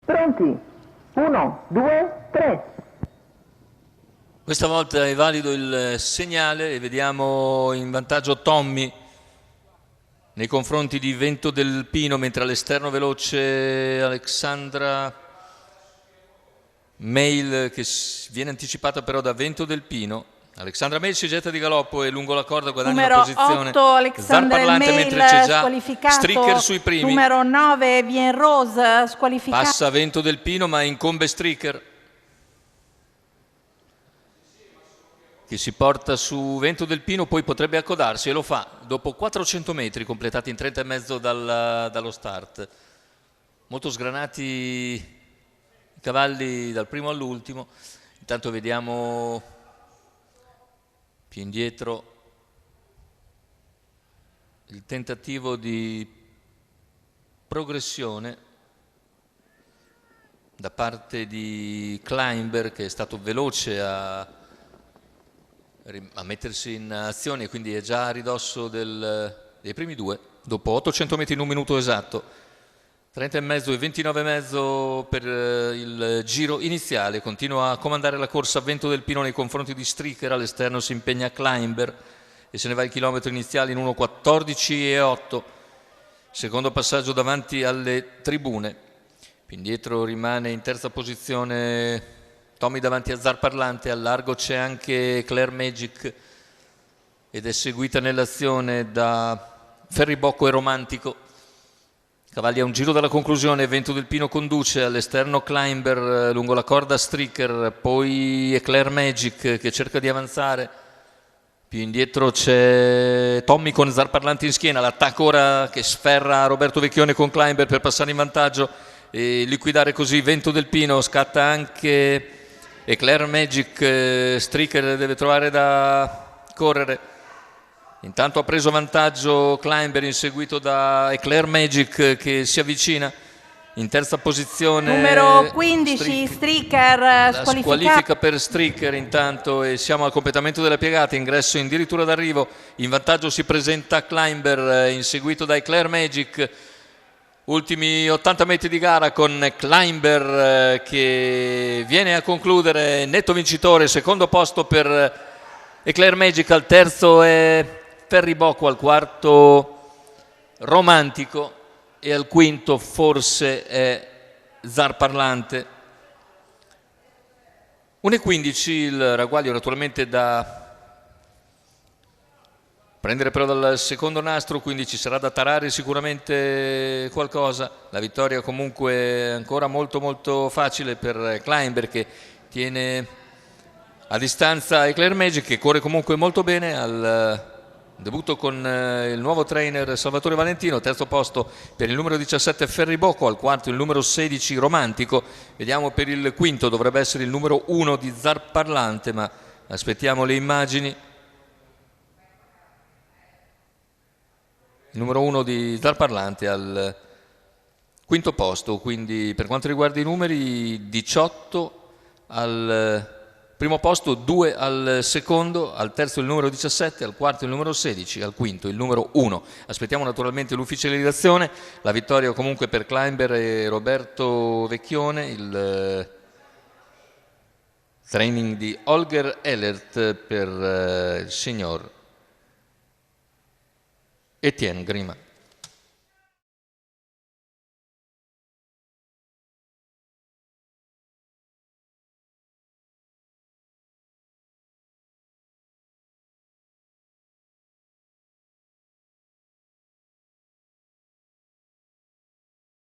Pronti? 1, 2, 3. Questa volta è valido il segnale e vediamo in vantaggio Tommy nei confronti di Vento del Pino, mentre all'esterno veloce Alexandra Mail, che viene anticipata però da Vento del Pino. Alexandra Mail si getta di galoppo e lungo la corda guadagna numero la posizione. 8 Alexandra Zarparlante, Mail, mentre c'è già squalificato. Stricker sui primi. Numero 9 Bien Rose, squalificato. Passa Vento del Pino, ma incombe Stricker, che si porta su Vento del Pino, poi potrebbe accodarsi e lo fa dopo 400 metri completati in 30 e mezzo dallo start. Molto sgranati i cavalli dal primo all'ultimo. Intanto vediamo più indietro il tentativo di progressione da parte di Climber, che è stato veloce a mettersi in azione e quindi è già a ridosso dei primi due dopo 800 metri in un minuto esatto. 30 e mezzo e 29 e mezzo per il giro iniziale. Continua a comandare la corsa Vento del Pino nei confronti di Stricker. All'esterno si impegna Climber e se ne va il chilometro iniziale in 1:14,8. Secondo passaggio davanti alle tribune. Più indietro rimane in terza posizione Tommy davanti a Zarparlante. Al largo c'è anche Claire Magic ed è seguita nell'azione da Ferribocco e Romantico. Cavalli a un giro dalla conclusione. Vento del Pino conduce, all'esterno Climber, lungo la corda Stricker, poi Eclair Magic che cerca di avanzare. Più indietro c'è Tommy con Zarparlante in schiena. L'attacco ora che sferra Roberto Vecchione con Climber per passare in vantaggio e liquidare così Vento del Pino. Scatta anche Eclair Magic, Stricker deve trovare da correre. Intanto ha preso vantaggio Climber, inseguito da Eclair Magic che si avvicina. In terza posizione numero 15 Stricker, la squalifica per Stricker intanto, e siamo al completamento della piegata, ingresso addirittura d'arrivo. In vantaggio si presenta Climber, inseguito da Eclair Magic. Ultimi 80 metri di gara con Climber che viene a concludere netto vincitore. Secondo posto per Eclair Magic, al terzo è Ferribocco, al quarto Romantico e al quinto forse è Zarparlante. 1:15 il ragguaglio, naturalmente da prendere però dal secondo nastro, quindi ci sarà da tarare sicuramente qualcosa. La vittoria comunque è ancora molto molto facile per Climber, che tiene a distanza Eclair Magic, che corre comunque molto bene al debutto con il nuovo trainer Salvatore Valentino. Terzo posto per il numero 17 Ferribocco, al quarto il numero 16 Romantico. Vediamo per il quinto, dovrebbe essere il numero 1 di Zarparlante, ma aspettiamo le immagini. Il numero 1 di Zarparlante al quinto posto, quindi per quanto riguarda i numeri 18 al primo posto, 2 al secondo, al terzo il numero 17, al quarto il numero 16, al quinto il numero 1. Aspettiamo naturalmente l'ufficializzazione. La vittoria comunque per Climber e Roberto Vecchione, il training di Holger Ehlert per il signor Etienne Grima.